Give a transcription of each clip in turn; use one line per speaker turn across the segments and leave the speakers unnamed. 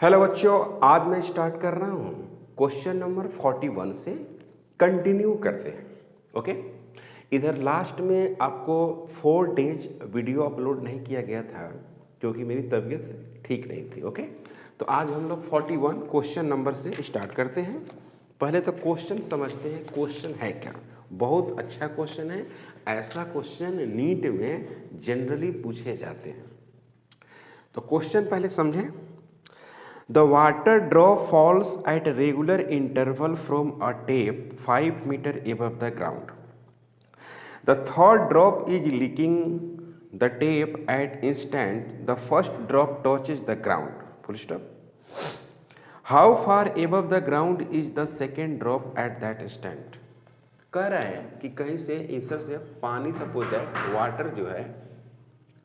Hello बच्चों, आज मैं स्टार्ट कर रहा हूँ क्वेश्चन नंबर 41 से कंटिन्यू करते हैं। ओके, इधर लास्ट में आपको 4 डेज वीडियो अपलोड नहीं किया गया था क्योंकि मेरी तबीयत ठीक नहीं थी। ओके, तो आज हम लोग 41 क्वेश्चन नंबर से स्टार्ट करते हैं। पहले तो क्वेश्चन समझते हैं, क्वेश्चन है क्या। बहुत अच्छा क्वेश्चन है, ऐसा क्वेश्चन नीट में जनरली पूछे जाते हैं। तो क्वेश्चन पहले समझें। The water drop falls at a regular interval from a tap 5 meter above the ground. The third drop is leaking the tap at instant the first drop touches the ground. Full stop. How far above the ground is the second drop at that instant? कह रहा है कि कहीं से इंसर से पानी suppose that water जो है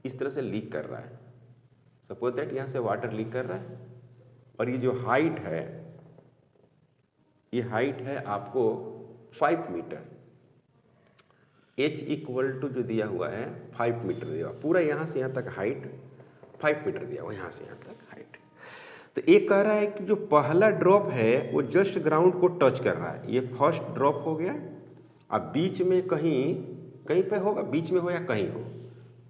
इस तरह से लीक कर रहा है। सपोज दैट यहाँ से वाटर लीक कर रहा है और ये जो हाइट है, ये हाइट है आपको 5 मीटर। h इक्वल टू जो दिया हुआ है 5 मीटर दिया हुआ, पूरा यहाँ से यहाँ तक हाइट 5 मीटर दिया हुआ, यहाँ से यहाँ तक हाइट। तो एक कह रहा है कि जो पहला ड्रॉप है वो जस्ट ग्राउंड को टच कर रहा है। ये फर्स्ट ड्रॉप हो गया। अब बीच में कहीं कहीं पे होगा, बीच में हो या कहीं हो,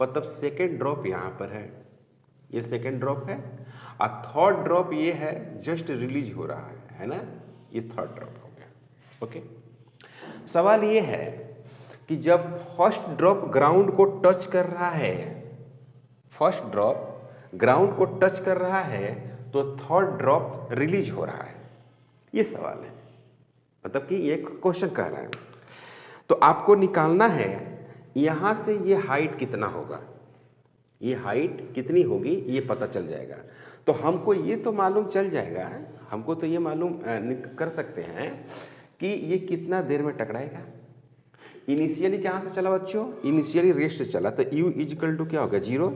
मतलब सेकेंड ड्रॉप यहाँ पर है, ये सेकेंड ड्रॉप है। और थर्ड ड्रॉप ये है जस्ट रिलीज हो रहा है ना, ये थर्ड ड्रॉप हो गया। ओके, सवाल ये है कि जब फर्स्ट ड्रॉप ग्राउंड को टच कर रहा है, फर्स्ट ड्रॉप ग्राउंड को टच कर रहा है तो थर्ड ड्रॉप रिलीज हो रहा है। ये सवाल है, मतलब कि ये क्वेश्चन कह रहा है। तो आपको निकालना है यहां से ये हाइट कितना होगा, ये हाइट कितनी होगी ये पता चल जाएगा। तो हमको ये तो मालूम चल जाएगा, हमको तो ये मालूम कर सकते हैं कि ये कितना देर में टकराएगा। इनिशियली कहाँ से चला बच्चों, इनिशियली रेस्ट से चला, तो u इजिकल टू क्या होगा 0,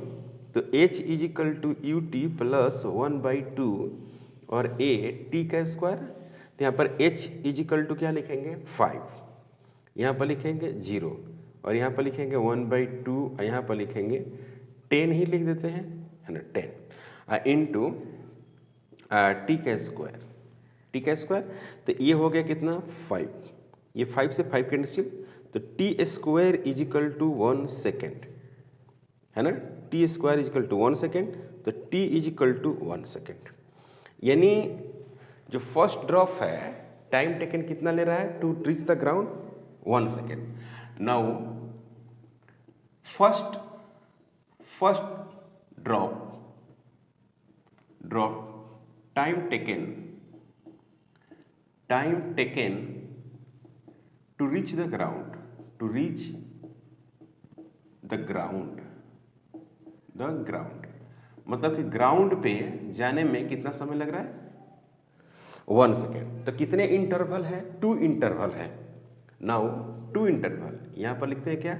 तो h is equal to u t plus 1/2 और a t का स्क्वायर। तो यहाँ पर h इजिकल टू क्या लिखेंगे 5, यहाँ पर लिखेंगे 0 और यहाँ पर लिखेंगे 1/2 और यहाँ पर लिखेंगे 10 ही लिख देते हैं, है ना, 10 इंटू टी का स्क्वायर, टी का स्क्वायर। तो ये हो गया कितना 5, ये 5 से 5 कैंसिल, तो t square is equal to 1 second, है ना, t square is equal to 1 second, तो टी इजिकल टू 1 सेकेंड। यानी जो फर्स्ट ड्रॉप है टाइम टेकन कितना ले रहा है to reach the ground 1 second. Now first drop time taken to reach the ground, मतलब कि ग्राउंड पे जाने में कितना समय लग रहा है 1 सेकेंड। तो कितने इंटरवल है, 2 इंटरवल है। नाउ 2 इंटरवल यहाँ पर लिखते हैं क्या,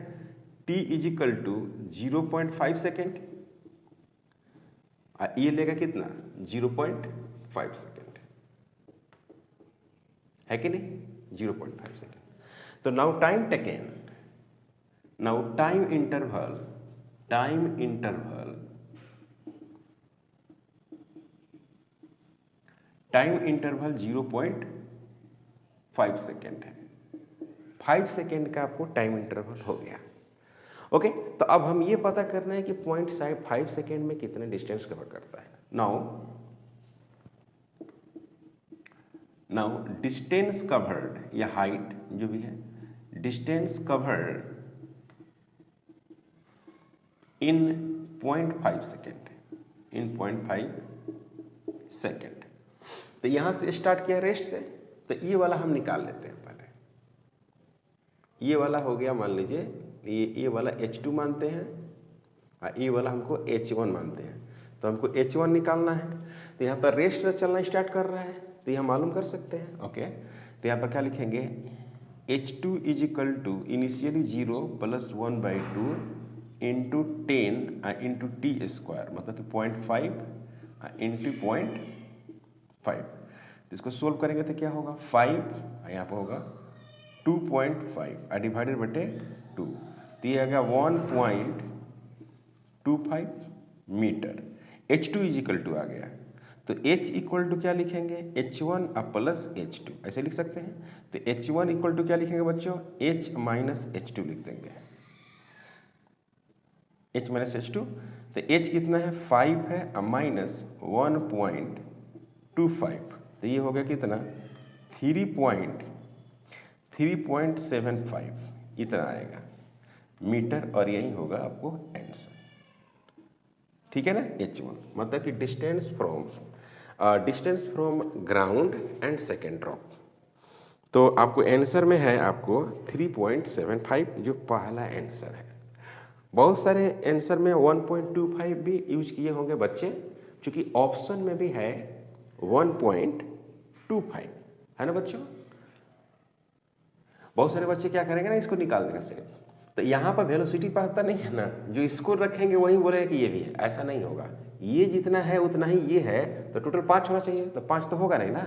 t इजिकल टू 0.5 सेकेंड, ये लेगा कितना 0.5 सेकेंड, है कि नहीं, 0.5 सेकेंड। तो now time taken, now time interval 0.5 second है। 5 सेकेंड का आपको टाइम इंटरवल हो गया। ओके, तो अब हम ये पता करना है कि 0.5 सेकेंड में कितने डिस्टेंस कवर करता है। नाउ डिस्टेंस कवर्ड या हाइट जो भी है, distance covered in 0.5 second, in 0.5 second. तो यहां से स्टार्ट किया रेस्ट से, तो ये वाला हम निकाल लेते हैं पहले। ये वाला हो गया, मान लीजिए ये वाला H2 मानते हैं और ये वाला हमको H1 मानते हैं। तो हमको H1 निकालना है, तो यहाँ पर रेस्ट से चलना स्टार्ट कर रहा है, तो यह मालूम कर सकते हैं। ओके, तो यहाँ पर क्या लिखेंगे H2 is equal to initially 0 plus 1/2 into 10 into t square, मतलब कि 0.5 इंटू 0.5। तो इसको सोल्व करेंगे तो क्या होगा 5, यहाँ पर होगा 2.5 डिवाइडेड बटे 2, तो ये आ गया 1.25 मीटर। H2 इजिकल टू आ गया, तो H इक्वल टू क्या लिखेंगे, H1 प्लस H2 ऐसे लिख सकते हैं। तो H1 इक्वल टू क्या लिखेंगे बच्चों, H माइनस H2 लिख देंगे, H माइनस H2। तो H कितना है 5 है माइनस 1.25, तो ये हो गया कितना 3.75 इतना आएगा मीटर, और यही होगा आपको आंसर। ठीक है ना। H1 मतलब कि distance from ground and second drop. तो आपको आंसर में है आपको 3.75 जो पहला आंसर है। बहुत सारे आंसर में 1.25 भी यूज किए होंगे बच्चे, क्योंकि ऑप्शन में भी है 1.25, है ना बच्चों। बहुत सारे बच्चे क्या करेंगे ना, इसको निकाल देंगे सिर्फ, तो यहाँ पर वेलोसिटी पता नहीं है ना, जो इसको रखेंगे वही बोलेगा कि ये भी है, ऐसा नहीं होगा। ये जितना है उतना ही ये है, तो टोटल 5 होना चाहिए, तो 5 तो होगा नहीं ना।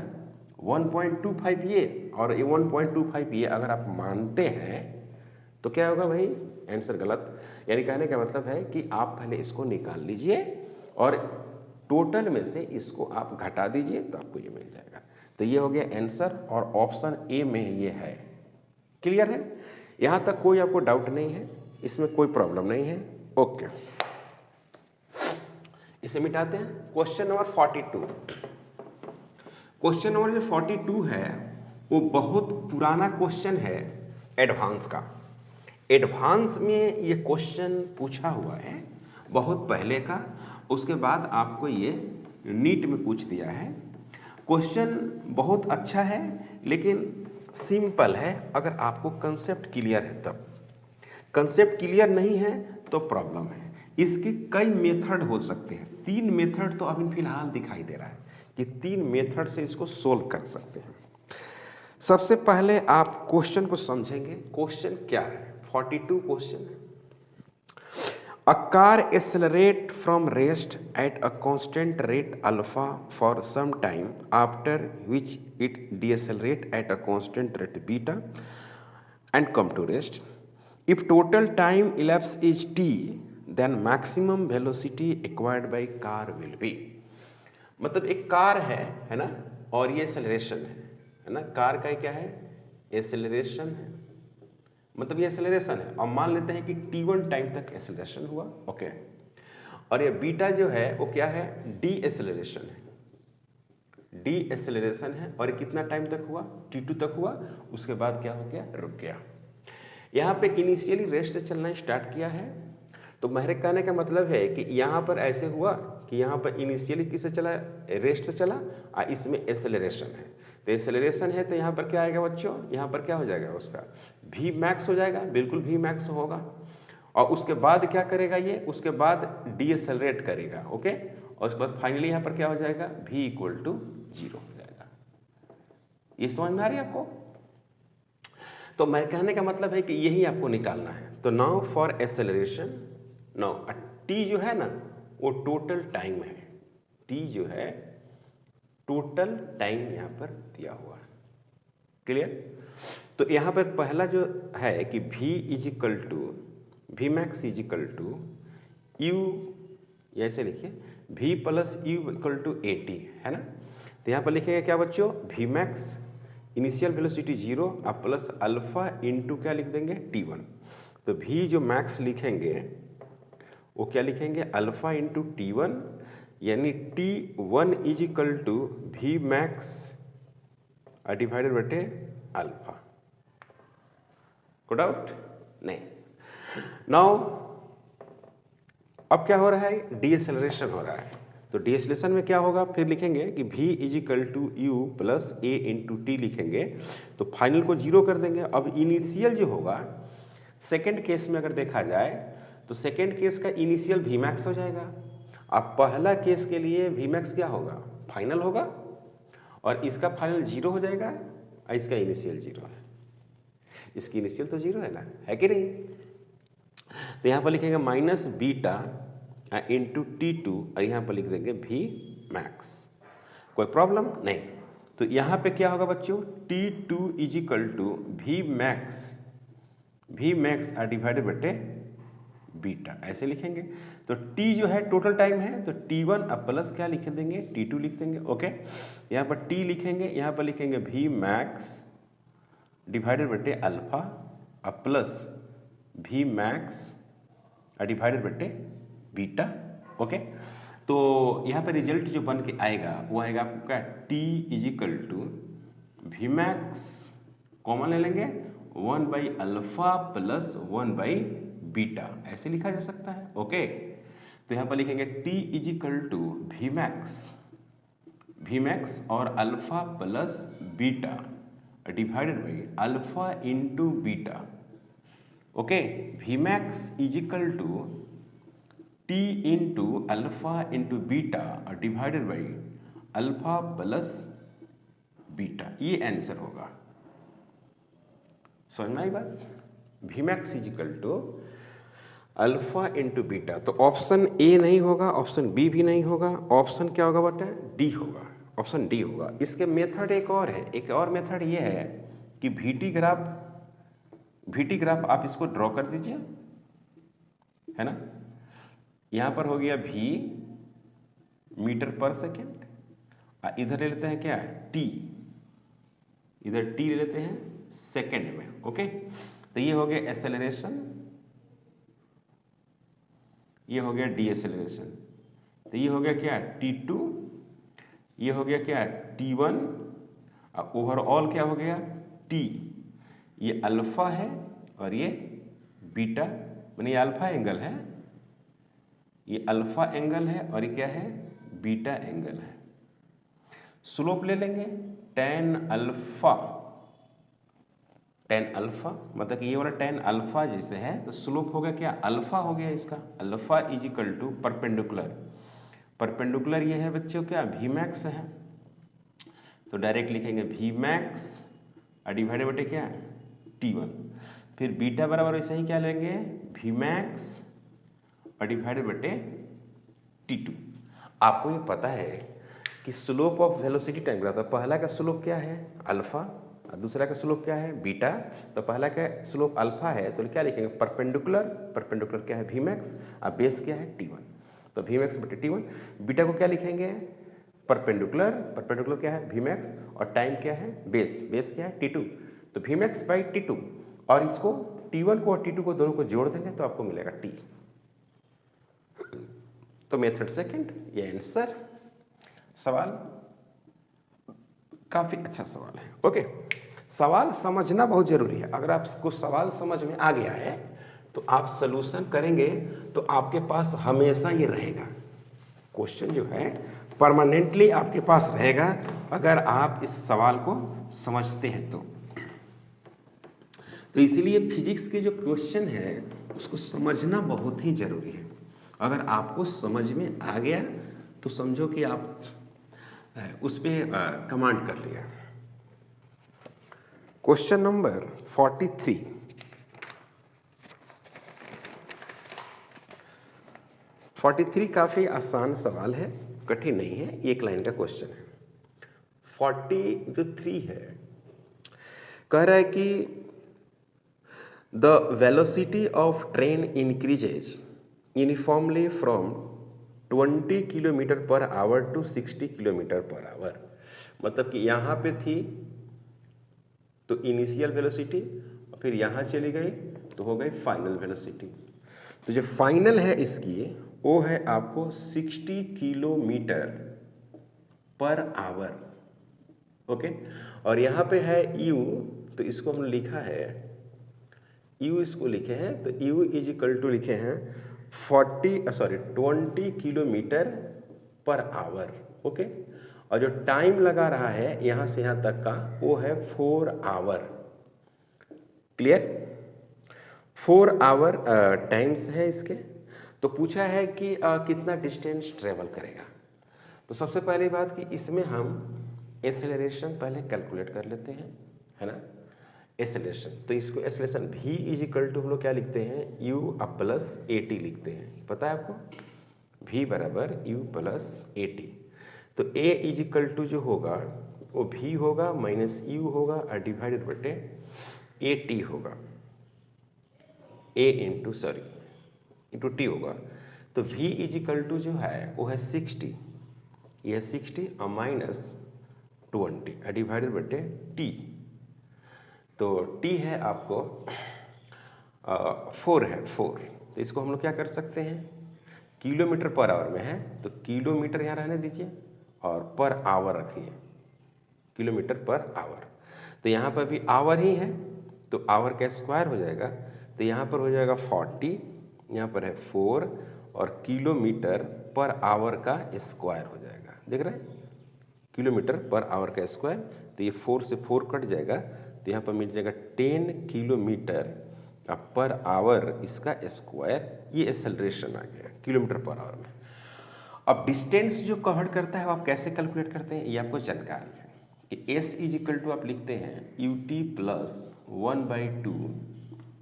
1.25 ये और 1.25 ये अगर आप मानते हैं तो क्या होगा भाई, आंसर गलत। यानी कहने का मतलब है कि आप पहले इसको निकाल लीजिए और टोटल में से इसको आप घटा दीजिए तो आपको ये मिल जाएगा। तो ये हो गया आंसर, और ऑप्शन ए में ये है। क्लियर है, यहाँ तक कोई आपको डाउट नहीं है, इसमें कोई प्रॉब्लम नहीं है। ओके, इसे मिटाते हैं। Question number 42। क्वेश्चन नंबर जो 42 है वो बहुत पुराना क्वेश्चन है एडवांस का। एडवांस में ये क्वेश्चन पूछा हुआ है बहुत पहले का, उसके बाद आपको ये नीट में पूछ दिया है। क्वेश्चन बहुत अच्छा है लेकिन सिंपल है, अगर आपको कंसेप्ट क्लियर है तब। कंसेप्ट क्लियर नहीं है तो प्रॉब्लम है। इसके कई मेथड हो सकते हैं, 3 मेथड तो अभी फिलहाल दिखाई दे रहा है कि 3 मेथड से इसको सोल्व कर सकते हैं। सबसे पहले आप क्वेश्चन को समझेंगे। क्वेश्चन क्या है, 42 क्वेश्चन है। A car accelerate from rest at a constant rate alpha for some time, after which it decelerate at a constant rate beta and come to rest. If total time elapsed is t, then maximum velocity acquired by car will be। मतलब एक car है ना, और ये acceleration है ना। Car का क्या है, एक्सेलरेशन है, मतलब ये एक्सेलरेशन है, और मान लेते हैं कि t1 टाइम तक एक्सेलरेशन हुआ, ओके। और ये बीटा जो है वो क्या है, डी एक्सेलरेशन है, डी एक्सेलरेशन है, और ये कितना टाइम तक हुआ, t2 तक हुआ, उसके बाद क्या हो गया, रुक गया। यहाँ पे इनिशियली रेस्ट से चलना स्टार्ट किया है, तो मेरे कहने का मतलब है कि यहाँ पर ऐसे हुआ कि यहाँ पर इनिशियली किससे चला, रेस्ट से चला, और इसमें एक्सेलरेशन है। तो एक्सेलरेशन है तो यहाँ पर क्या आएगा बच्चों, यहाँ पर क्या हो जाएगा, उसका v मैक्स हो जाएगा, बिल्कुल v मैक्स होगा। और उसके बाद क्या करेगा ये, उसके बाद डीएसेलरेट करेगा, ओके। और उसके बाद फाइनली यहाँ पर क्या हो जाएगा, v इक्वल टू 0 हो जाएगा। ये समझ में आ रही है आपको। तो मैं कहने का मतलब है कि यही आपको निकालना है। तो now for acceleration, now t जो है ना वो टोटल टाइम है, t जो है टोटल टाइम यहाँ पर दिया हुआ है। क्लियर। तो यहाँ पर पहला जो है कि v is equal to we max is equal to u, ऐसे लिखिए v plus u equal to 80 है ना। तो यहाँ पर लिखेंगे क्या बच्चों, v मैक्स इनिशियल वेलोसिटी 0 अब प्लस अल्फा इंटू क्या लिख देंगे, t1। तो v जो मैक्स लिखेंगे वो क्या लिखेंगे, अल्फा इंटू t1, यानी t1 is equal to we max divided बटे अल्फा। को डाउट नहीं। नाउ अब क्या हो रहा है, डीएसेलरेशन हो रहा है। तो डीएसेलरेशन में क्या होगा, फिर लिखेंगे कि v is equal to u plus a into t लिखेंगे, तो फाइनल को 0 कर देंगे। अब इनिशियल जो होगा सेकेंड केस में अगर देखा जाए तो सेकेंड केस का इनिशियल वी मैक्स हो जाएगा। अब पहला केस के लिए वी मैक्स क्या होगा, फाइनल होगा, और इसका फाइनल 0 हो जाएगा, और इसका इनिशियल 0 है। इसकी इनिशियल तो 0 है ना, है कि नहीं। तो यहाँ पर लिखेंगे माइनस बीटा इंटू t2, और यहाँ पर लिख देंगे वी मैक्स। कोई प्रॉब्लम नहीं। तो यहाँ पे क्या होगा बच्चों, t2 is equal to we max divided बटे बीटा, ऐसे लिखेंगे। तो t जो है टोटल टाइम है, तो t1 अब प्लस क्या लिख देंगे, t2 लिख देंगे। ओके, यहाँ पर t लिखेंगे, यहाँ पर लिखेंगे v मैक्स डिवाइडेड बटे अल्फा अब प्लस v मैक्स डिवाइडेड बटे बीटा। ओके, तो यहाँ पर रिजल्ट जो बन के आएगा वो आएगा आपको क्या, t is equal to we max common ले लेंगे 1 by alpha plus 1 by beta, ऐसे लिखा जा सकता है। ओके, तो यहाँ पर लिखेंगे t is equal to we max और alpha plus beta divided by alpha into beta. Okay, V max is equal to t into alpha into beta divided by alpha plus beta, ये answer होगा। समझ में आई बात? V max is equal to alpha into beta, तो option A नहीं होगा, option B भी नहीं होगा, ऑप्शन क्या होगा बेटा, डी होगा, ऑप्शन डी होगा। इसके मेथड एक और है, एक और मेथड ये है कि वीटी ग्राफ आप इसको ड्रॉ कर दीजिए, है ना। यहाँ पर हो गया v मीटर पर सेकेंड, इधर ले लेते हैं क्या, t, इधर t ले लेते हैं सेकेंड में। ओके, तो ये हो गया एक्सेलरेशन, ये हो गया डीएक्सेलरेशन, तो ये हो गया क्या, t2, ये हो गया क्या, t1, और ओवरऑल क्या हो गया, t, ये अल्फा है और ये बीटा, माने ये अल्फा एंगल है, ये अल्फा एंगल है और ये क्या है, बीटा एंगल है। स्लोप ले लेंगे tan अल्फा, मतलब कि ये वाला tan अल्फा जैसे है, तो स्लोप हो गया क्या, अल्फा हो गया इसका, alpha is equal to perpendicular ये है बच्चों क्या, वी मैक्स है, तो डायरेक्ट लिखेंगे वी मैक्स डिवाइडेड बटे क्या, t1, फिर बीटा बराबर वैसे ही क्या लेंगे, वी मैक्स डिवाइडेड बटे t2। आपको ये पता है कि slope of velocity time graph, पहला का स्लोप क्या है, अल्फा, और दूसरा का स्लोप क्या है, बीटा। तो पहला का स्लोप अल्फा है तो क्या लिखेंगे, परपेंडिकुलर क्या है, वी मैक्स, और बेस क्या है, t1, तो वी मैक्स बटे t1। बीटा को क्या लिखेंगे, परपेंडिकुलर क्या है, वी मैक्स, और टाइम क्या है, बेस क्या है, t2, तो वी मैक्स बाई t2, और इसको t1 को और t2 को दोनों को जोड़ देंगे तो आपको मिलेगा t। तो मेथड सेकंड ये आंसर। सवाल काफी अच्छा सवाल है। ओके, सवाल समझना बहुत जरूरी है। अगर आपको सवाल समझ में आ गया है तो आप सलूशन करेंगे तो आपके पास हमेशा ये रहेगा, क्वेश्चन जो है परमानेंटली आपके पास रहेगा अगर आप इस सवाल को समझते हैं तो इसलिए फिजिक्स के जो क्वेश्चन है उसको समझना बहुत ही जरूरी है। अगर आपको समझ में आ गया तो समझो कि आप उस पर कमांड कर लिया। क्वेश्चन नंबर 43 काफी आसान सवाल है, कठिन नहीं है, एक लाइन का क्वेश्चन है। 43 है, कह रहा है कि the velocity of train increases uniformly from 20 kilometre per hour to 60 kilometre per hour. मतलब कि यहाँ पे थी तो इनिशियल वेलोसिटी, और फिर यहाँ चली गई तो हो गई फाइनल वेलोसिटी। तो जो फाइनल है इसकी वो है आपको 60 किलोमीटर पर आवर। ओके, और यहाँ पे है u, तो इसको हम लिखा है u, इसको लिखे हैं तो u इज इक्वल टू लिखे हैं 20 किलोमीटर पर आवर। ओके, और जो टाइम लगा रहा है यहाँ से यहाँ तक का वो है 4 आवर। क्लियर, 4 आवर टाइम्स है इसके। तो पूछा है कि कितना डिस्टेंस ट्रेवल करेगा। तो सबसे पहली बात कि इसमें हम एक्सेलरेशन पहले कैलकुलेट कर लेते हैं, है ना, एक्सेलरेशन। तो इसको acceleration v is equal to हम लोग क्या लिखते हैं, u प्लस at लिखते हैं, पता है आपको, v बराबर u प्लस at। तो a इज इक्वल टू जो होगा वो v होगा माइनस u होगा और डिवाइडेड बटे at होगा, a into sorry into T होगा, तो v इज इक्वल टू जो है वो है 60, ये 60 और माइनस 20 डिवाइडेड बटे टी। तो टी है आपको 4 है 4, तो इसको हम लोग क्या कर सकते हैं, किलोमीटर पर आवर में है तो किलोमीटर यहाँ रहने दीजिए और पर आवर रखिए, किलोमीटर पर आवर। तो यहाँ पर भी आवर ही है तो आवर का स्क्वायर हो जाएगा, तो यहाँ पर हो जाएगा 40, यहाँ पर है 4 और किलोमीटर पर आवर का स्क्वायर हो जाएगा, देख रहे हैं, किलोमीटर पर आवर का स्क्वायर। तो ये 4 से 4 कट जाएगा, तो यहाँ पर मिल जाएगा 10 किलोमीटर पर आवर इसका स्क्वायर, ये एक्सेलरेशन आ गया किलोमीटर पर आवर में। अब डिस्टेंस जो कवर करता है वो आप कैसे कैलकुलेट करते हैं, ये आपको जानकारी है कि s इज इक्वल टू आप लिखते हैं ut प्लस 1/2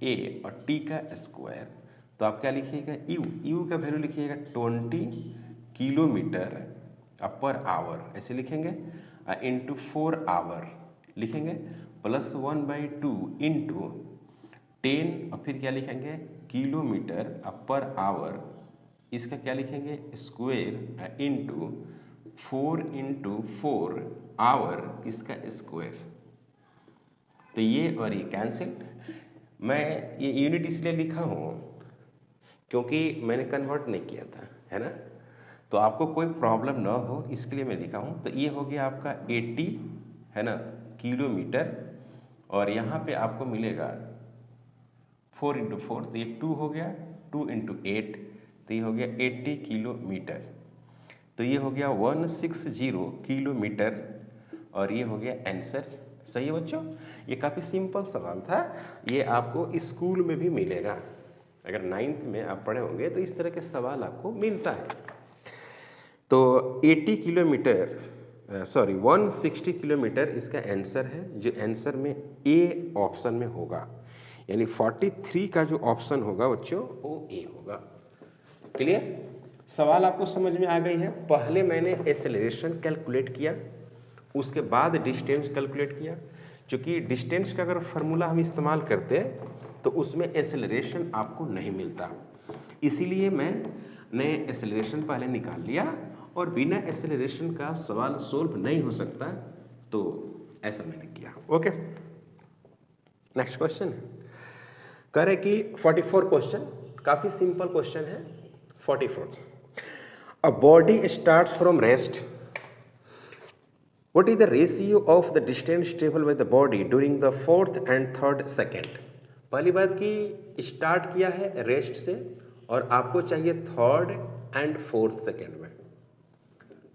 a और t का स्क्वायर। तो आप क्या लिखिएगा, u का वैल्यू लिखिएगा 20 किलोमीटर पर आवर, ऐसे लिखेंगे, इंटू 4 आवर लिखेंगे, प्लस 1/2 इंटू 10 और फिर क्या लिखेंगे किलोमीटर पर आवर, इसका क्या लिखेंगे स्क्वायर, इंटू 4 इंटू 4 आवर इसका स्क्वायर। तो ये और ये कैंसिल। मैं ये यूनिट इसलिए लिखा हूँ क्योंकि मैंने कन्वर्ट नहीं किया था, है ना, तो आपको कोई प्रॉब्लम ना हो इसके लिए मैं लिखा हूँ। तो ये हो गया आपका 80, है ना, किलोमीटर, और यहाँ पे आपको मिलेगा 4 इंटू 4, तो ये 2 हो गया, 2 इंटू 8, तो ये हो गया 80 किलोमीटर। तो ये हो गया 160 किलोमीटर और ये हो गया आंसर। सही है बच्चों, ये काफ़ी सिंपल सवाल था, ये आपको स्कूल में भी मिलेगा, अगर 9th में आप पढ़े होंगे तो इस तरह के सवाल आपको मिलता है। तो 80 किलोमीटर 160 किलोमीटर इसका आंसर है, जो आंसर में ए ऑप्शन में होगा, यानी 43 का जो ऑप्शन होगा बच्चों वो ए होगा। क्लियर, सवाल आपको समझ में आ गई है। पहले मैंने एक्सेलरेशन कैलकुलेट किया, उसके बाद डिस्टेंस कैलकुलेट किया। क्योंकि डिस्टेंस का अगर फार्मूला हम इस्तेमाल करते हैं तो उसमें एक्सेलरेशन आपको नहीं मिलता, इसीलिए मैंने एक्सेलरेशन पहले निकाल लिया, और बिना एक्सेलरेशन का सवाल सोल्व नहीं हो सकता, तो ऐसा मैंने किया। ओके, नेक्स्ट क्वेश्चन है, कह रहे कि 44 क्वेश्चन, काफ़ी सिंपल क्वेश्चन है। 44, a body starts from rest, what is the ratio of the distance travel by the body during the 4th and 3rd second. पहली बात कि स्टार्ट किया है रेस्ट से और आपको चाहिए 3rd and 4th सेकेंड में,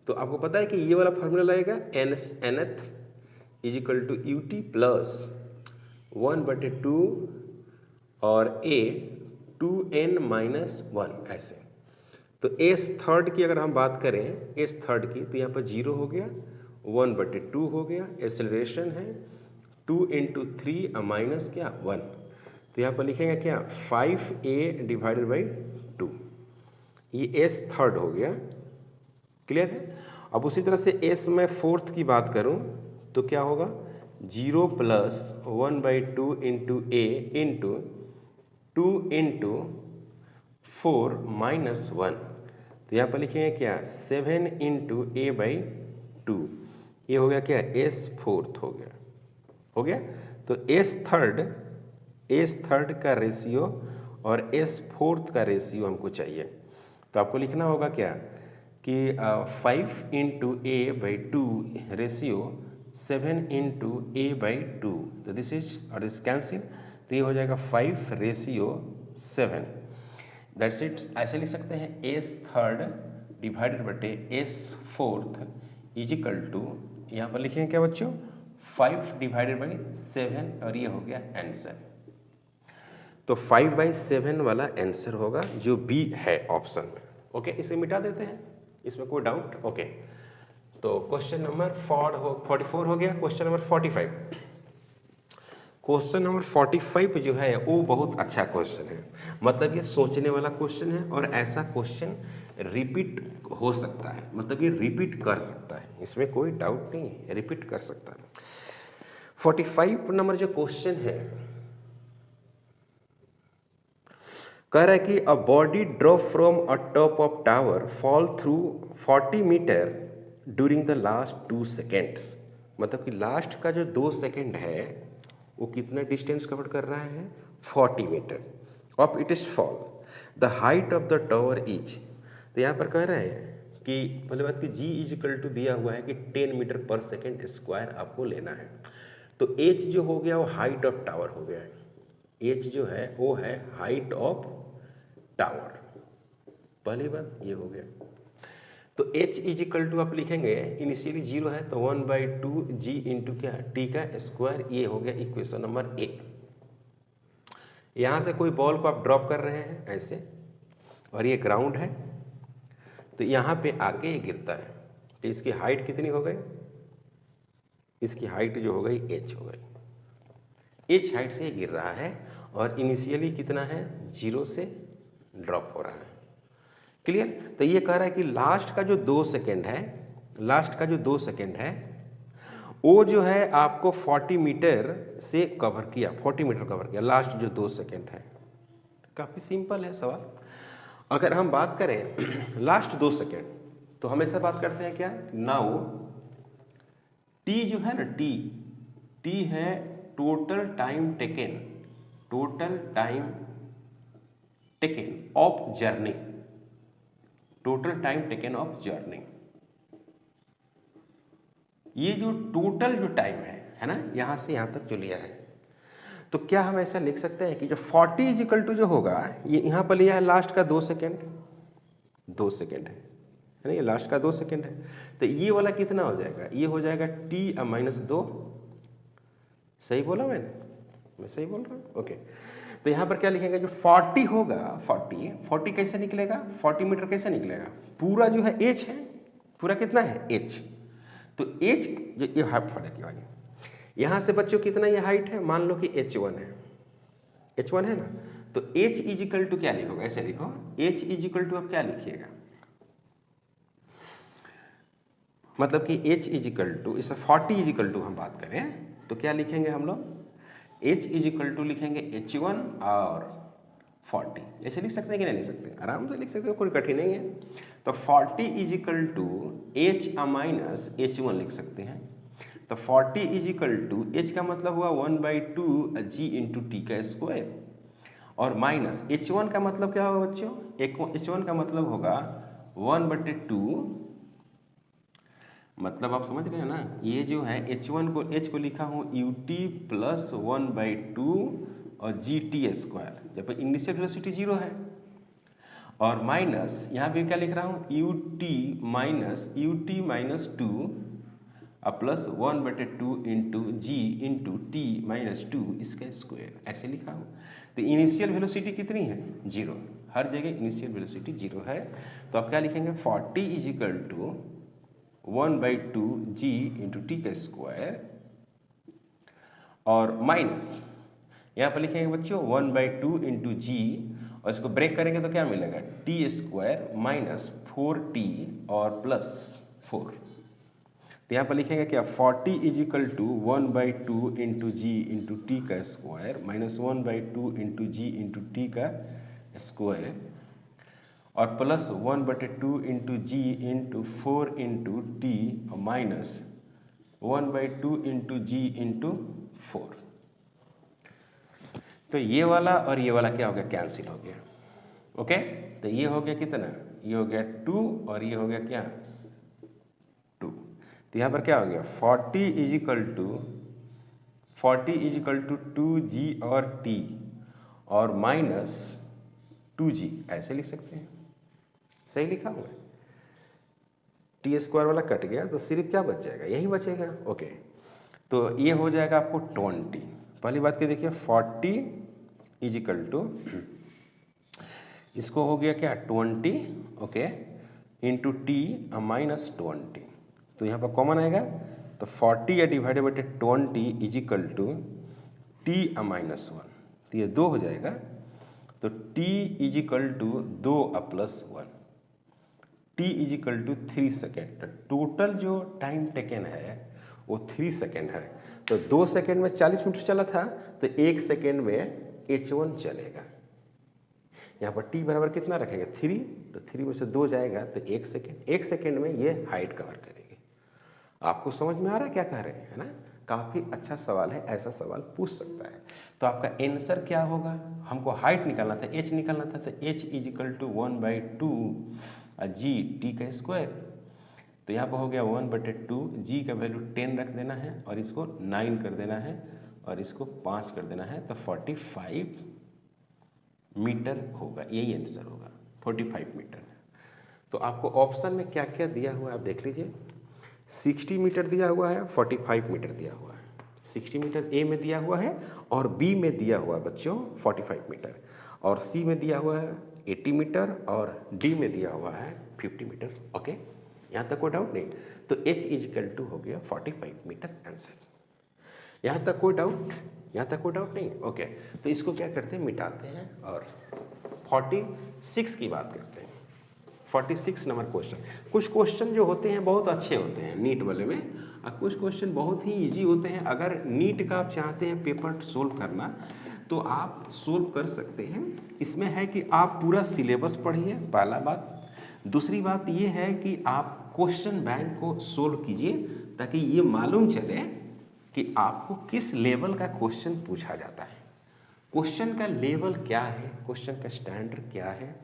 तो आपको पता है कि ये वाला फॉर्मूला लगेगा nth is equal to ut plus 1/2 और a 2n-1 ऐसे। तो s थर्ड की अगर हम बात करें, s थर्ड की, तो यहाँ पर 0 हो गया, 1/2 हो गया, एक्सेलरेशन है 2 इंटू 3 माइनस क्या 1, तो यहाँ पर लिखेंगे क्या 5a डिवाइडेड बाई 2, ये s थर्ड हो गया। क्लियर है। अब उसी तरह से s में 4th की बात करूँ तो क्या होगा 0 plus 1/2 into a into 2 into 4 minus 1, तो यहाँ पर लिखेंगे क्या 7 इंटू a/2, ये हो गया क्या s फोर्थ हो गया। तो s थर्ड का रेशियो और s फोर्थ का रेशियो हमको चाहिए, तो आपको लिखना होगा क्या कि 5 into a/2 ratio 7 into a/2, तो दिस इज और दिस कैंसिल, तो ये हो जाएगा 5:7, दैट्स इट। ऐसे लिख सकते हैं s थर्ड डिवाइडेड बटे s fourth is equal to, यहाँ पर लिखेंगे क्या बच्चों 5 डिवाइडेड बाई 7, और ये हो गया आंसर। तो 5/7 वाला आंसर होगा जो बी है ऑप्शन में। ओके, इसे मिटा देते हैं, इसमें कोई डाउट। ओके, तो क्वेश्चन नंबर 44 हो गया। क्वेश्चन नंबर 45, क्वेश्चन नंबर 45 जो है वो बहुत अच्छा क्वेश्चन है, मतलब ये सोचने वाला क्वेश्चन है, और ऐसा क्वेश्चन रिपीट हो सकता है, मतलब ये रिपीट कर सकता है, इसमें कोई डाउट नहीं है, रिपीट कर सकता है। 45 नंबर जो क्वेश्चन है, कह रहा है कि a body drop from a top of tower fall through 40 metre during the last 2 seconds. मतलब कि लास्ट का जो 2 सेकेंड है वो कितना डिस्टेंस कवर कर रहा है, 40 metre of it is fall. The height of the tower is, तो यहाँ पर कह रहा है कि मतलब बात कि जी इज इक्वल टू दिया हुआ है कि 10 मीटर पर सेकेंड स्क्वायर आपको लेना है। तो एच जो हो गया वो हाइट ऑफ टावर हो गया है, एच जो है वो है हाइट ऑफ टावर, पहली बात ये हो गया। तो h इज इक्वल टू आप लिखेंगे इनिशियली 0 है तो 1/2 g इंटू क्या टी का स्क्वायर, ये हो गया इक्वेशन नंबर ए। यहाँ से कोई बॉल को आप ड्रॉप कर रहे हैं ऐसे और ये ग्राउंड है, तो यहाँ पे आके ये गिरता है, तो इसकी हाइट कितनी हो गई, इसकी हाइट जो हो गई h हो गई। h हाइट से ये गिर रहा है और इनिशियली कितना है 0 से ड्रॉप हो रहा है। क्लियर। तो ये कह रहा है कि लास्ट का जो 2 सेकेंड है, लास्ट का जो 2 सेकेंड है वो जो है आपको 40 मीटर से कवर किया, 40 मीटर कवर किया लास्ट जो 2 सेकेंड है। काफ़ी सिंपल है सवाल। अगर हम बात करें लास्ट 2 सेकेंड तो हमेशा बात करते हैं क्या, नाउ टी जो है ना टी है total time taken, total time taken of journey, total time taken of journey. ये जो टोटल जो टाइम है ना, यहां से यहां तक जो लिया है, तो क्या हम ऐसा लिख सकते हैं कि जो 40 इज इक्वल टू जो होगा, ये यहां पर लिया है लास्ट का 2 सेकेंड, 2 सेकेंड है ना, ये लास्ट का 2 सेकेंड है, तो ये वाला कितना हो जाएगा, ये हो जाएगा t-2। सही बोला मैंने, मैं सही बोल रहा हूँ, ओके। तो यहाँ पर क्या लिखेंगे, जो 40 होगा, 40 कैसे निकलेगा, 40 मीटर कैसे निकलेगा, पूरा जो है h है, पूरा कितना है h, तो h ये हाइट फर्क वाली, यहाँ से बच्चों कितना ये हाइट है, मान लो कि h1 है, h1 है ना, तो h इज इक्वल टू क्या लिखोगे, ऐसे लिखो h इज इक्वल टू आप क्या लिखिएगा, मतलब कि h इज इक्वल टू, इसे 40 इज इक्वल टू हम बात करें तो क्या लिखेंगे हम लोग, h इज इक्वल टू लिखेंगे h1 और 40, ऐसे लिख सकते हैं कि नहीं लिख सकते, आराम से लिख सकते हैं, कोई कठिन नहीं है। तो 40 is equal to h minus h1 लिख सकते हैं। तो 40 इज इक्वल टू h का मतलब हुआ 1/2 g इंटू टी का स्क्वायर, और माइनस h1 का मतलब क्या होगा बच्चों, h1 का मतलब होगा 1/2, मतलब आप समझ रहे हैं ना, ये जो है h1 को, h को लिखा हूँ ut प्लस 1/2 और gt स्क्वायर, जब पर इनिशियल वेलोसिटी 0 है, और माइनस यहाँ पे क्या लिख रहा हूँ ut minus 2 plus 1/2 into G into T minus 2 इसका स्क्वायर, ऐसे लिखा हूँ। तो इनिशियल वेलोसिटी कितनी है 0, हर जगह इनिशियल वेलोसिटी 0 है, तो आप क्या लिखेंगे 40 is equal to 1/2 g into T का स्क्वायर, और माइनस यहाँ पर लिखेंगे बच्चों 1/2 इंटू जी, और इसको ब्रेक करेंगे तो क्या मिलेगा टी स्क्वायर माइनस 4t और प्लस 4। तो यहाँ पर लिखेंगे क्या 40 is equal to 1/2 into G into T का square minus 1/2 into G into T का स्क्वायर, और plus 1/2 into G into 4 into T minus 1/2 into G into 4। तो ये वाला और ये वाला क्या हो गया, कैंसिल हो गया, ओके। तो ये हो गया कितना, ये हो गया 2 और ये हो गया क्या 2। तो यहाँ पर क्या हो गया 40 इज इक्वल टू 2g और t और माइनस 2g, ऐसे लिख सकते हैं, सही लिखा हुआ है। टी स्क्वायर वाला कट गया तो सिर्फ क्या बच जाएगा, यही बचेगा, ओके। तो ये हो जाएगा आपको 20। पहली बात क्या देखिए 40 इज इक्वल टू, इसको हो गया क्या 20, ओके, इंटू टी माइनस 20, तो यहाँ पर कॉमन आएगा, तो 40 या divided by 20 is equal to t minus 1, तो ये 2 हो जाएगा, तो t is equal to 2 plus 1, t is equal to 3 second. Total जो टाइम टेकन है वो 3 सेकेंड है, तो 2 सेकेंड में 40 मीटर चला था, तो 1 सेकेंड में h1 चलेगा, यहाँ पर t बराबर कितना रखेंगे 3, तो 3 में से 2 जाएगा तो 1 सेकेंड, 1 सेकेंड में ये हाइट कवर करेगी। आपको समझ में आ रहा है क्या कह रहे हैं, है ना? काफ़ी अच्छा सवाल है, ऐसा सवाल पूछ सकता है। तो आपका आंसर क्या होगा, हमको हाइट निकालना था, h निकालना था, तो h = 1/2 g t का स्क्वायर। तो यहाँ पर हो गया 1/2, g का वैल्यू 10 रख देना है और इसको 9 कर देना है और इसको 5 कर देना है, तो 45 मीटर होगा, यही आंसर होगा 45 मीटर। तो आपको ऑप्शन में क्या क्या दिया हुआ है आप देख लीजिए। 60 मीटर दिया हुआ है, 45 मीटर दिया हुआ है। 60 मीटर ए में दिया हुआ है और बी में दिया हुआ है बच्चों 45 मीटर, और सी में दिया हुआ है 80 मीटर और डी में दिया हुआ है 50 मीटर। ओके, यहाँ तक कोई डाउट नहीं। तो h = हो गया 45 मीटर आंसर। यहाँ तक कोई डाउट, यहाँ तक कोई डाउट नहीं। ओके, तो इसको क्या करते हैं, मिटाते हैं और 46 की बात करते हैं। 46 नंबर क्वेश्चन। कुछ क्वेश्चन जो होते हैं बहुत अच्छे होते हैं नीट वाले में, और कुछ क्वेश्चन बहुत ही इजी होते हैं। अगर नीट का आप चाहते हैं पेपर सोल्व करना तो आप सोल्व कर सकते हैं। इसमें है कि आप पूरा सिलेबस पढ़िए, पहला बात। दूसरी बात ये है कि आप क्वेश्चन बैंक को सोल्व कीजिए ताकि ये मालूम चले कि आपको किस लेवल का क्वेश्चन पूछा जाता है, क्वेश्चन का लेवल क्या है, क्वेश्चन का स्टैंडर्ड क्या है,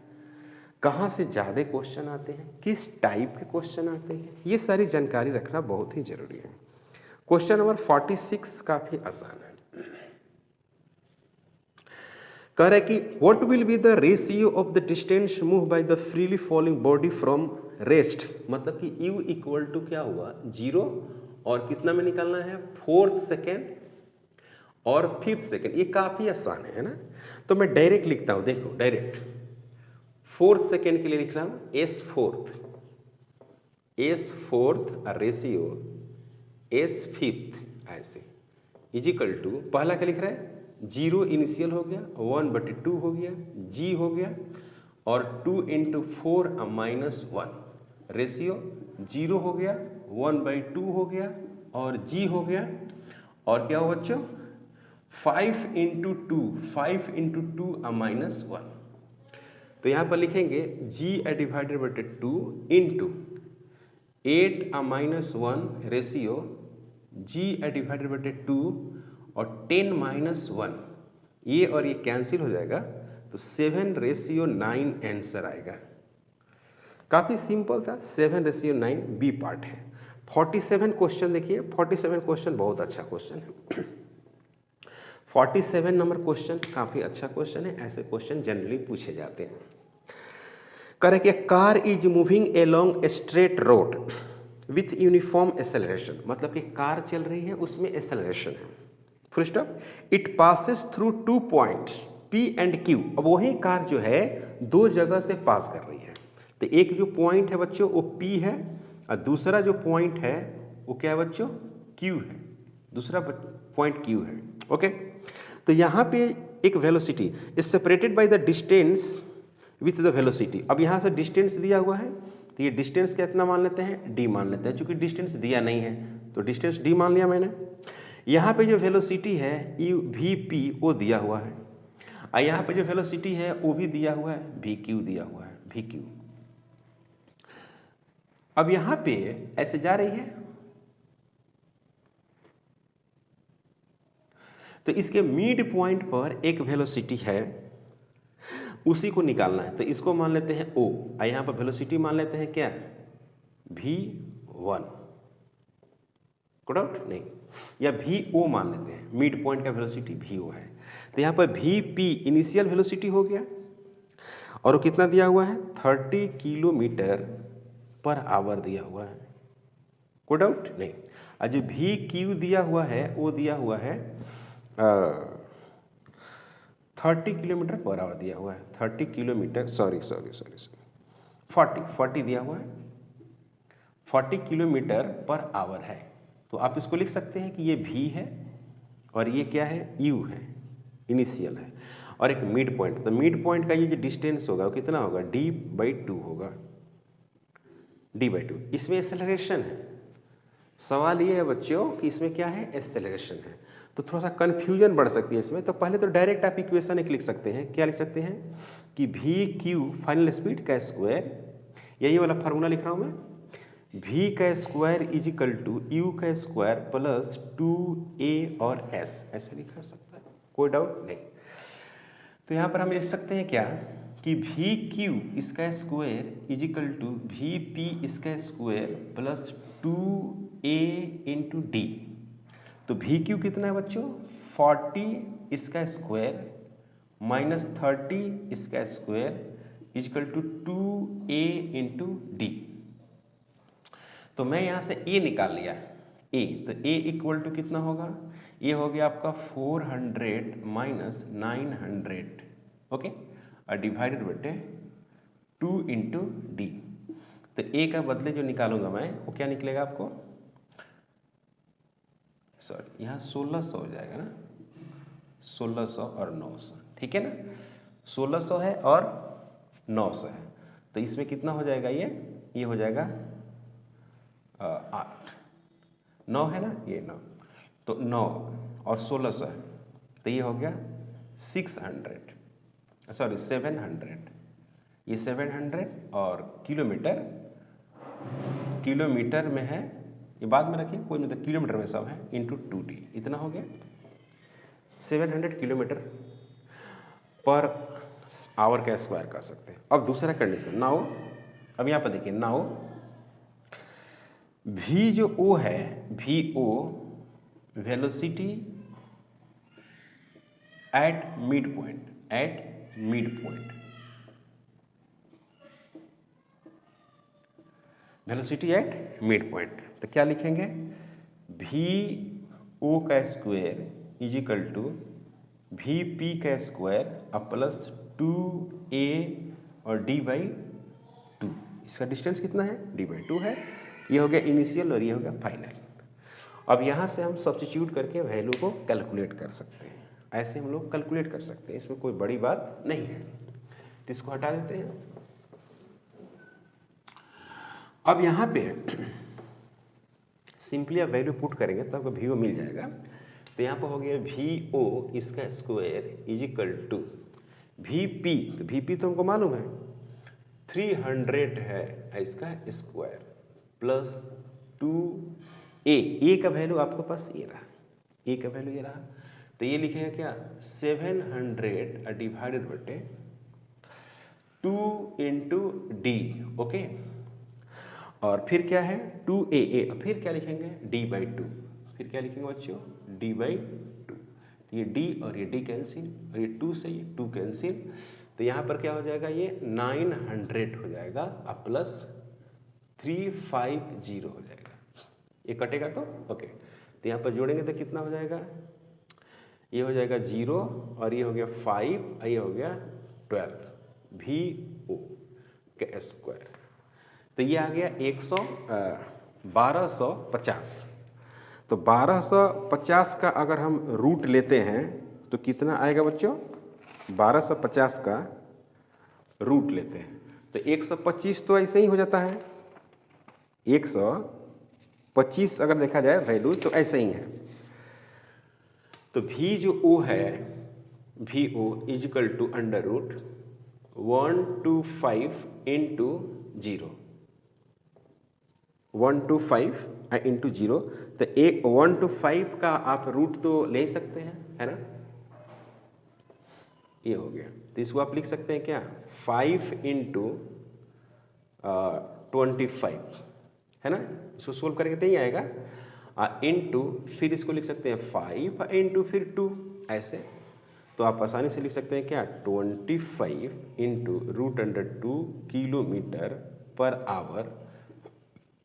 कहाँ से ज़्यादा क्वेश्चन आते हैं, किस टाइप के क्वेश्चन आते हैं, ये सारी जानकारी रखना बहुत ही जरूरी है। क्वेश्चन नंबर 46 काफ़ी आसान है। कह रहा है कि what will be the ratio of the distance move by the freely falling body from rest. मतलब कि u = क्या हुआ 0 और कितना में निकालना है 4th सेकेंड और 5th सेकेंड। ये काफ़ी आसान है ना। तो मैं डायरेक्ट लिखता हूँ, देखो डायरेक्ट 4th सेकेंड के लिए लिख रहा हूँ s4th रेशियो s5th ऐसे = पहला क्या लिख रहा है 0 इनिशियल हो गया, 1/2 हो गया, g हो गया और 2 × 4 - 1 रेशियो 0 हो गया, 1/2 हो गया और g हो गया, और क्या हो बच्चों 5 × 2 -1। तो यहाँ पर लिखेंगे g / 2 × 8 - 1 रेशियो g / 2 और 10 - 1, ये और ये कैंसिल हो जाएगा, तो 7/9 आंसर आएगा। काफ़ी सिंपल था, 7/9 बी पार्ट है। 47 क्वेश्चन देखिए, 47 क्वेश्चन बहुत अच्छा क्वेश्चन है। 47 नंबर क्वेश्चन काफ़ी अच्छा क्वेश्चन है, ऐसे क्वेश्चन जनरली पूछे जाते हैं। कह रहे कि car is moving along a straight road with uniform acceleration. मतलब कि कार चल रही है, उसमें एक्सेलरेशन है, full stop. It passes through 2 points P and Q। अब वही कार जो है 2 जगह से पास कर रही है। तो एक जो पॉइंट है बच्चों वो P है और दूसरा जो पॉइंट है वो क्या है बच्चों Q है, दूसरा पॉइंट Q है। ओके, तो यहाँ पे एक velocity is separated by the distance with the velocity. अब यहाँ से डिस्टेंस दिया हुआ है, तो ये डिस्टेंस कितना मान लेते हैं d मान लेते हैं, चूंकि डिस्टेंस दिया नहीं है तो डिस्टेंस d मान लिया मैंने। यहाँ पे जो वेलोसिटी है VP वो दिया हुआ है, और यहाँ पे जो वेलोसिटी है वो भी दिया हुआ है, VQ दिया हुआ है, VQ। अब यहाँ पे ऐसे जा रही है, तो इसके मिड पॉइंट पर एक वेलोसिटी है, उसी को निकालना है। तो इसको मान लेते हैं O, और यहाँ पर वेलोसिटी मान लेते हैं क्या V1, कोई डाउट नहीं, या VO मान लेते हैं, मिड पॉइंट का वेलोसिटी VO है। तो यहाँ पर VP इनिशियल वेलोसिटी हो गया, और वो कितना दिया हुआ है 30 km/h दिया हुआ है, कोई डाउट नहीं। और जो VQ दिया हुआ है वो दिया हुआ है 30 km/h दिया हुआ है, 30 किलोमीटर, सॉरी 40 दिया हुआ है, 40 km/h है। तो आप इसको लिख सकते हैं कि ये V है और ये क्या है U है, इनिशियल है, और एक मिड पॉइंट। तो मिड पॉइंट का ये जो डिस्टेंस होगा वो कितना होगा d/2 होगा, d/2। इसमें एक्सेलरेशन है। सवाल ये है बच्चों कि इसमें क्या है एक्सेलरेशन है। तो थोड़ा सा कन्फ्यूजन बढ़ सकती है इसमें। तो पहले तो डायरेक्ट आप इक्वेशन एक लिख सकते हैं। क्या लिख सकते हैं कि वी क्यू फाइनल स्पीड का स्क्वायर, यही वाला फार्मूला लिख रहा हूँ मैं, v का square is equal to u का स्क्वायर प्लस 2a और s, ऐसे लिखा सकता है, कोई डाउट नहीं। तो यहाँ पर हम लिख सकते हैं क्या कि वी क्यू इसका square is equal to we P इसका square plus 2a into D. तो वी क्यू कितना है बच्चों, 40 इसका स्क्वायर माइनस 30 इसका square is equal to 2a into D. तो मैं यहाँ से a निकाल लिया, a, तो a इक्वल टू कितना होगा, ये हो गया आपका 400 माइनस 900, ओके, और डिवाइडेड बटे 2 इंटू डी। तो a का बदले जो निकालूंगा मैं वो क्या निकलेगा आपको, सॉरी यहाँ 1600 हो जाएगा ना, 1600 और 900, ठीक है ना, 1600 है और 900 है, तो इसमें कितना हो जाएगा, ये हो जाएगा 8, 9 है ना, ये 9, तो 9 और 1600 है, तो ये हो गया 600, सॉरी 700, ये 700 और किलोमीटर में है, ये बाद में रखिए, कोई मतलब किलोमीटर में सब है, इंटू 2d, इतना हो गया 700 किलोमीटर पर आवर का स्क्वायर कर सकते हैं। अब दूसरा कंडीशन, नाउ अब यहाँ पर देखिए, नाउ v जो o है, v o velocity at mid point, velocity at mid point, तो क्या लिखेंगे, वी ओ का square is equal to we p का स्क्वायर अब प्लस 2a और d बाई 2, इसका डिस्टेंस कितना है, d बाई 2 है, ये हो गया इनिशियल और ये हो गया फाइनल। अब यहाँ से हम सब्स्टिट्यूट करके वैल्यू को कैलकुलेट कर सकते हैं, ऐसे हम लोग कैलकुलेट कर सकते हैं, इसमें कोई बड़ी बात नहीं है, तो इसको हटा देते हैं। अब यहाँ पे सिंपली आप वैल्यू पुट करेंगे तो आपको वी ओ मिल जाएगा। तो यहाँ पर हो गया वी ओ इसका square is equal to we p, तो वी पी तो हमको मालूम है 300 है इसका स्क्वायर प्लस 2a का वैल्यू आपके पास ये रहा, a का वैल्यू ये रहा, तो ये लिखेगा क्या 700 डिवाइडेड बटे 2 इंटू डी, ओके, और फिर क्या है 2a, फिर क्या लिखेंगे d बाई 2, फिर क्या लिखेंगे बच्चों d बाई 2, तो ये d और ये d कैंसिल और ये 2 से ये 2 कैंसिल, तो यहाँ पर क्या हो जाएगा, ये 900 हो जाएगा अब प्लस 350 हो जाएगा, ये कटेगा तो ओके, तो यहाँ पर जोड़ेंगे तो कितना हो जाएगा, ये हो जाएगा 0 और ये हो गया 5 और ये हो गया 12 वी ओ का स्क्वायर, तो ये आ गया 1250। तो 1250 का अगर हम रूट लेते हैं तो कितना आएगा बच्चों, 1250 का रूट लेते हैं तो 125 तो ऐसे ही हो जाता है, 125 अगर देखा जाए वैल्यू तो ऐसे ही है। तो v जो o है, v o is equal to under root 125 into 0, 125 into 0, तो 125 का आप रूट तो ले ही सकते हैं, है ना, ये हो गया, तो इसको आप लिख सकते हैं क्या 5 इंटू 25, है ना, इसको सोल्व करेंगे तो ही आएगा, इंटू फिर इसको लिख सकते हैं 5 इंटू फिर 2, ऐसे, तो आप आसानी से लिख सकते हैं क्या 25 into root under 2 kilometre per hour,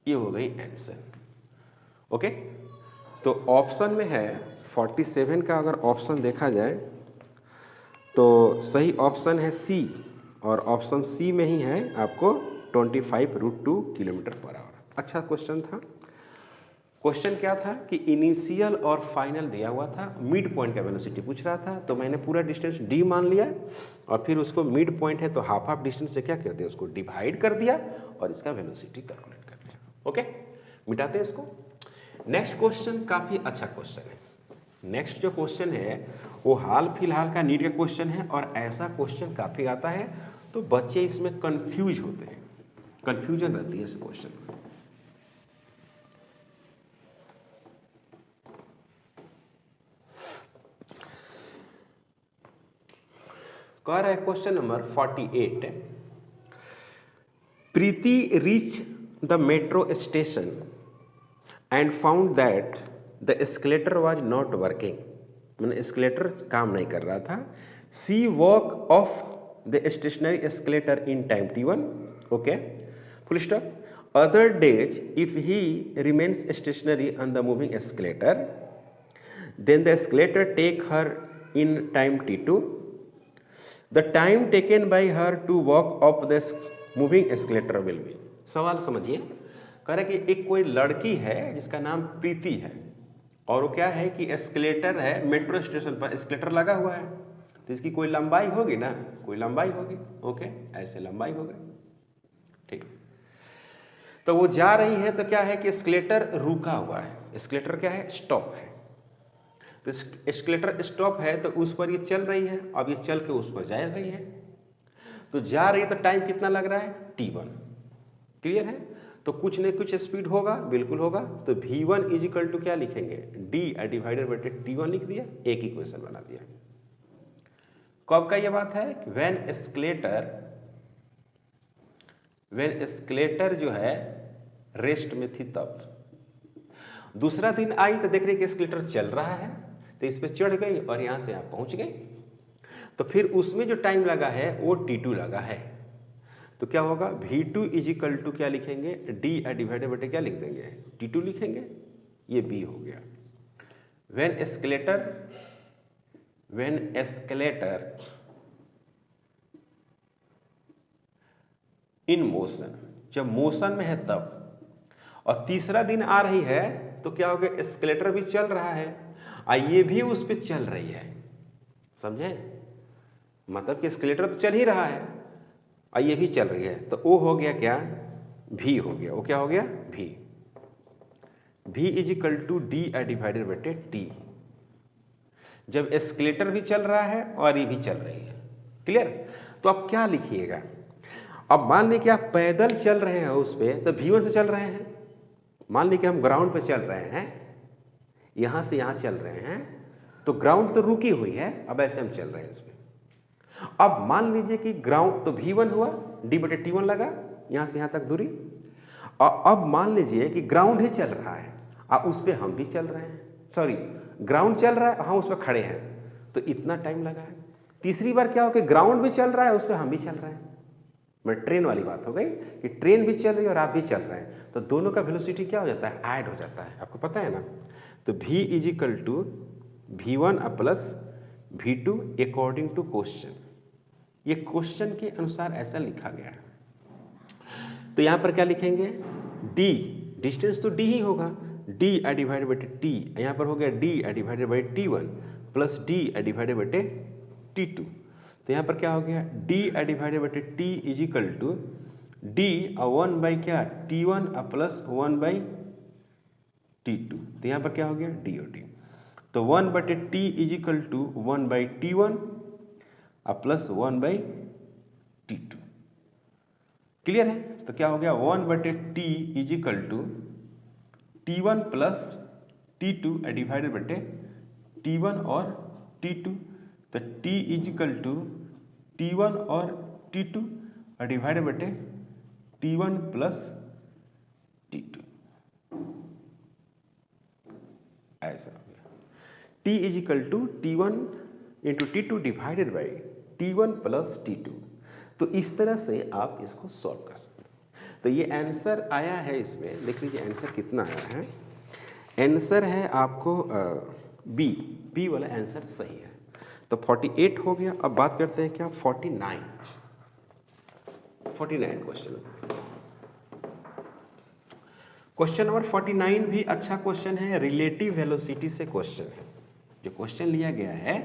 ये हो गई आंसर, ओके। तो ऑप्शन में है 47 का, अगर ऑप्शन देखा जाए तो सही ऑप्शन है सी, और ऑप्शन सी में ही है आपको 25√2 किलोमीटर पर आवर। अच्छा क्वेश्चन था। क्वेश्चन क्या था कि इनिशियल और फाइनल दिया हुआ था, मिड पॉइंट का वेलोसिटी पूछ रहा था, तो मैंने पूरा डिस्टेंस d मान लिया और फिर उसको मिड पॉइंट है तो हाफ डिस्टेंस से क्या कर दिया, उसको डिवाइड कर दिया और इसका वेलोसिटी कैलकुलेट कर दिया, ओके। मिटाते हैं इसको। नेक्स्ट क्वेश्चन काफी अच्छा क्वेश्चन है, नेक्स्ट जो क्वेश्चन है वो हाल फिलहाल का नीट का क्वेश्चन है, और ऐसा क्वेश्चन काफ़ी आता है तो बच्चे इसमें कंफ्यूज होते हैं, कंफ्यूजन रहती है इस क्वेश्चन में। कह रहा है question number 48, Preeti reach the metro station and found that the escalator was not working, मैंने एस्केलेटर काम नहीं कर रहा था। She walk off the stationary escalator in time t1, okay, full stop. Other days if he remains stationary on the moving escalator then the escalator take her in time t2, the time taken by her to walk off the moving escalator will B. सवाल समझिए, कह रहे कि एक कोई लड़की है जिसका नाम प्रीति है, और वो क्या है कि एस्केलेटर है, मेट्रो स्टेशन पर एस्केलेटर लगा हुआ है, तो इसकी कोई लंबाई होगी ना, कोई लंबाई होगी, ओके, ऐसे लंबाई हो गई, ठीक। तो वो जा रही है तो क्या है कि एस्केलेटर रुका हुआ है, एस्केलेटर क्या है, स्टॉप है। तो एस्केलेटर स्टॉप है तो उस पर ये चल रही है, अब ये चल के उस पर जा रही है, तो जा रही है तो टाइम कितना लग रहा है, t1, क्लियर है। तो कुछ न कुछ स्पीड होगा, बिल्कुल होगा, तो v1 इजिकल टू क्या लिखेंगे, d डिवाइडेड बाई t1 लिख दिया, एक इक्वेशन बना दिया। कब का ये बात है, व्हेन एस्केलेटर जो है रेस्ट में थी तब। दूसरा दिन आई तो देख रही कि एस्केलेटर चल रहा है, तो इस पर चढ़ गई और यहां से आप पहुंच गई, तो फिर उसमें जो टाइम लगा है वो t2 लगा है, तो क्या होगा, v2 इजिकल टू क्या लिखेंगे, d डिवाइडेड बाई क्या लिख देंगे, t2 लिखेंगे, ये b हो गया। व्हेन एस्केलेटर इन मोशन, जब मोशन में है तब, और तीसरा दिन आ रही है तो क्या हो गया, एस्केलेटर भी चल रहा है और ये भी उस पर चल रही है, समझे, मतलब कि एस्केलेटर तो चल ही रहा है और ये भी चल रही है, तो वो हो गया क्या, v हो गया, वो क्या हो गया, v is equal to d divided by t। जब एस्केलेटर भी चल रहा है और ये भी चल रही है, क्लियर। तो अब क्या लिखिएगा, अब मान लीजिए कि आप पैदल चल रहे हैं उस पर, तो v1 से चल रहे हैं। मान लीजिए कि हम ग्राउंड पे चल रहे हैं, यहां से यहां चल रहे हैं, तो ग्राउंड तो रुकी हुई है, अब ऐसे हम चल रहे हैं इस पर। अब मान लीजिए कि ग्राउंड तो v1 हुआ, d/t1 लगा, यहां से यहां तक दूरी, और अब मान लीजिए कि ग्राउंड ही चल रहा है और उस पर हम भी चल रहे हैं, सॉरी ग्राउंड चल रहा है, हम उस पर खड़े हैं, तो इतना टाइम लगा है। तीसरी बार क्या हो कि ग्राउंड भी चल रहा है, उस पर हम भी चल रहे हैं, मतलब ट्रेन वाली बात हो गई कि ट्रेन भी चल रही है और आप भी चल रहे हैं, तो दोनों का वेलोसिटी क्या हो जाता है, ऐड हो जाता है, आपको पता है ना। तो v is equal to v1 plus v2 according to question, ये क्वेश्चन के अनुसार ऐसा लिखा गया है। तो यहां पर क्या लिखेंगे, d, डिस्टेंस तो d ही होगा, d डिवाइडेड बाई t, यहां पर हो गया d divided by t1 plus d divided by t2, तो यहां पर क्या हो गया, d divided by t is equal to d 1 by क्या, t1 प्लस 1 बाई t2, तो यहां पर क्या हो गया, d और d, तो 1 बटे t is equal to 1 by t1 plus 1 by t2, clear है। तो क्या हो गया, 1 बटे t is equal to t1 plus t2 divided बटे t1 और t2, तो t इजिकल टू t1 और t2 डिवाइडेड बटे t1 प्लस t2, ऐसा हो गया। t is equal to t1 into t2 divided by t1 plus t2, तो इस तरह से आप इसको सॉल्व कर सकते हैं। तो ये आंसर आया है, इसमें देख लीजिए आंसर कितना आया है, आंसर है आपको बी वाला आंसर सही है। तो 48 हो गया। अब बात करते हैं क्या, 49 क्वेश्चन नंबर 49 भी अच्छा क्वेश्चन है, रिलेटिव वेलोसिटी से क्वेश्चन है। जो क्वेश्चन लिया गया है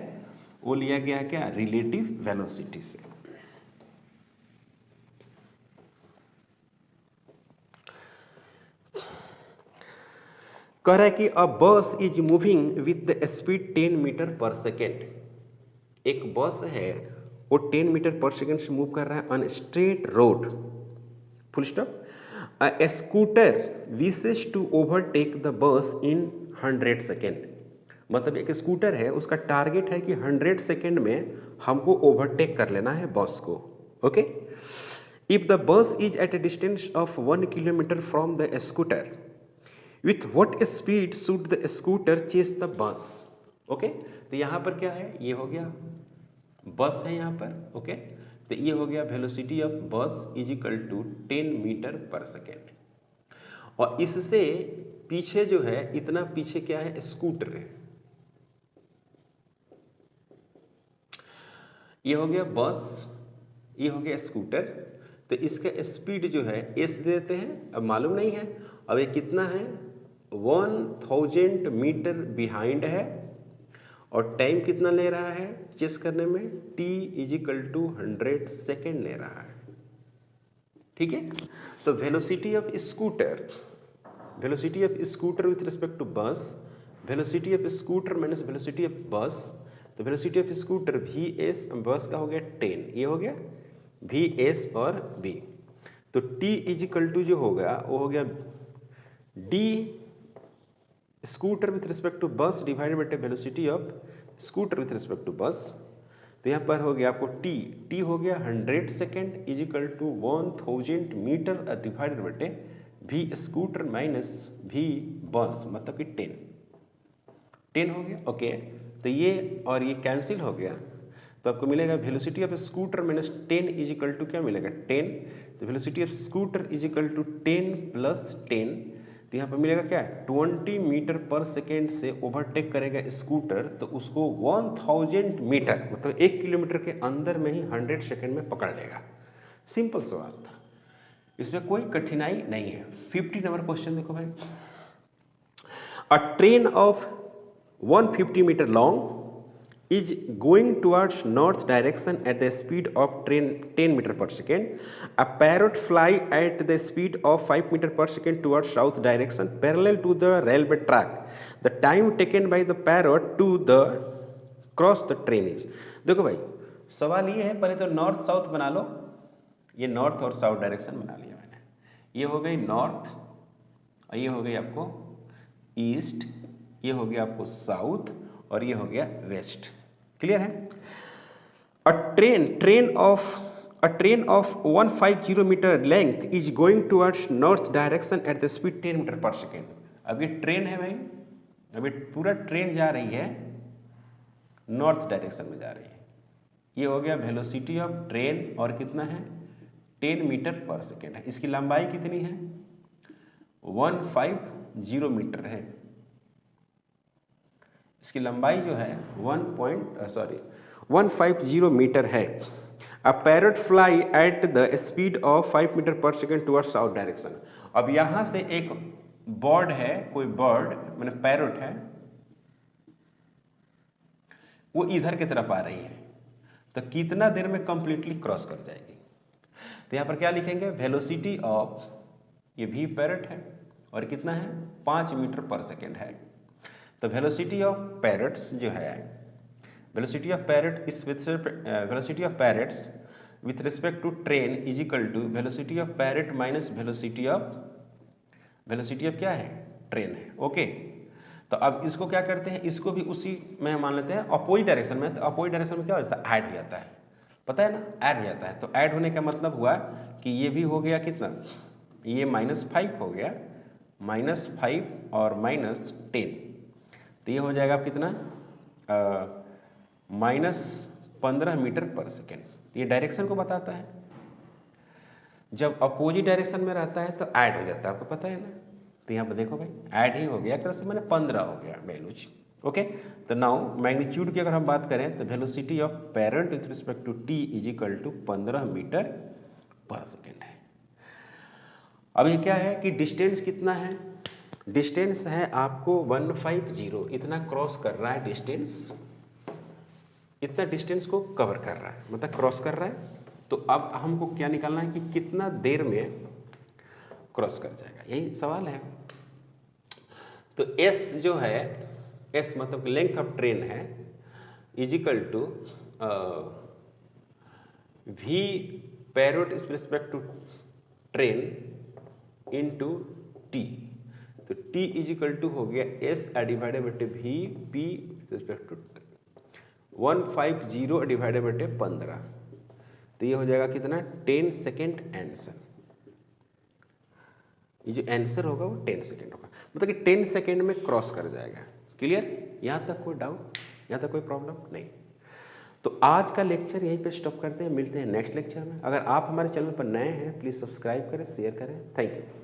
वो लिया गया है क्या, रिलेटिव वेलोसिटी से। कह रहा है कि a bus is moving with the speed 10 metre per second. एक बस है वो 10 मीटर पर सेकेंड से मूव कर रहा है on straight road, full stop. A scooter wishes to overtake the bus in 100 second. मतलब एक स्कूटर है, उसका टारगेट है कि 100 सेकेंड में हमको ओवरटेक कर लेना है बस को। Okay, if the bus is at a distance of 1 kilometre from the scooter, with what speed should the scooter chase the bus. Okay, तो यहाँ पर क्या है, ये हो गया बस है यहाँ पर। ओके, तो ये हो गया वेलोसिटी ऑफ बस is equal to 10 metre per second. और इससे पीछे जो है, इतना पीछे क्या है, स्कूटर है। ये हो गया बस, ये हो गया स्कूटर। तो इसका स्पीड जो है एस देते हैं, अब मालूम नहीं है। अब ये कितना है, 1000 मीटर बिहाइंड है और टाइम कितना ले रहा है चेस करने में, t is equal to 100 second ले रहा है। ठीक है, तो velocity of scooter, velocity of scooter with respect to bus, velocity of scooter minus velocity of bus. तो velocity of scooter V S, bus का हो गया 10, ये हो गया वी एस और v। तो t इज इक्वल टू जो होगा वो हो गया d scooter with respect to bus divided by velocity of scooter with respect to बस। तो यहाँ पर हो गया आपको t हो गया 100 second is equal to 1000 metre divided by v scooter minus v bus, मतलब कि 10 हो गया। ओके, तो ये और ये कैंसिल हो गया, तो आपको मिलेगा velocity of scooter minus 10 is equal to क्या मिलेगा, 10। तो velocity of scooter is equal to 10 plus 10, तो यहाँ पर मिलेगा क्या, 20 मीटर पर सेकेंड से ओवरटेक करेगा स्कूटर, तो उसको 1000 मीटर मतलब 1 किलोमीटर के अंदर में ही 100 सेकेंड में पकड़ लेगा। सिंपल सवाल था, इसमें कोई कठिनाई नहीं है। 50 नंबर क्वेश्चन देखो भाई, a train of 150 metre long is going towards north direction at the speed of train 10 meter per second. A parrot fly at the speed of 5 meter per second towards south direction parallel to the railway track. The time taken by the parrot to the cross the train is। देखो भाई सवाल ये है, पहले तो north south बना लो, ये north और साउथ डायरेक्शन बना लिया मैंने। ये हो गई नॉर्थ और ये हो गई आपको ईस्ट, ये हो गया आपको साउथ और ये हो गया वेस्ट। क्लियर है। A train of 150 metre length is going towards north direction at the speed 10 metre per second. अब ये ट्रेन है भाई, अभी पूरा ट्रेन जा रही है नॉर्थ डायरेक्शन में जा रही है। ये हो गया वेलोसिटी ऑफ ट्रेन और कितना है 10 मीटर पर सेकेंड है। इसकी लंबाई कितनी है 150 मीटर है। इसकी लंबाई जो है 150 मीटर है। A parrot fly at the speed of 5 metre per second towards south direction. अब यहां से एक बर्ड है, कोई बर्ड मैंने पैरट है, वो इधर की तरफ आ रही है, तो कितना देर में कंप्लीटली क्रॉस कर जाएगी। तो यहां पर क्या लिखेंगे, वेलोसिटी ऑफ, ये भी पैरट है और कितना है 5 मीटर पर सेकेंड है। तो वेलोसिटी ऑफ पैरट्स जो है, velocity of parrot is velocity of parrots with respect to train is equal to velocity of parrot minus velocity of क्या है ट्रेन है। ओके, तो अब इसको क्या करते हैं, इसको भी उसी में मान लेते हैं अपोजिट डायरेक्शन में। तो अपोजिट डायरेक्शन में क्या हो जाता है, ऐड हो जाता है, पता है ना, ऐड हो जाता है। तो ऐड होने का मतलब हुआ कि ये भी हो गया कितना, ये -5 हो गया, -5 और -10, तो ये हो जाएगा कितना -15 मीटर पर सेकेंड। ये डायरेक्शन को बताता है। जब अपोजिट डायरेक्शन में रहता है तो ऐड हो जाता है, आपको पता है ना। तो यहाँ पर देखो भाई ऐड ही हो गया, एक तरह से मैंने 15 हो गया वैल्यूज। ओके, तो नाउ मैग्नीट्यूड की अगर हम बात करें तो velocity of parrot with respect to T is equal to 15 metre per second है। अब ये क्या है कि डिस्टेंस कितना है, डिस्टेंस है आपको 150, इतना क्रॉस कर रहा है डिस्टेंस, इतना डिस्टेंस को कवर कर रहा है, मतलब क्रॉस कर रहा है। तो अब हमको क्या निकालना है कि कितना देर में क्रॉस कर जाएगा, यही सवाल है। तो एस जो है, एस मतलब लेंथ ऑफ ट्रेन है, is equal to V parrot is respect to train into T. तो टी इजिकल टू हो गया एस डिवाइडेड बटे V P respect to 150 divided बटे 15। तो ये हो जाएगा कितना, 10 सेकेंड आंसर। ये जो आंसर होगा वो 10 सेकेंड होगा, मतलब कि 10 सेकेंड में क्रॉस कर जाएगा। क्लियर? यहाँ तक कोई डाउट, यहाँ तक कोई प्रॉब्लम नहीं। तो आज का लेक्चर यहीं पे स्टॉप करते हैं, मिलते हैं नेक्स्ट लेक्चर में। अगर आप हमारे चैनल पर नए हैं प्लीज़ सब्सक्राइब करें, शेयर करें। Thank you.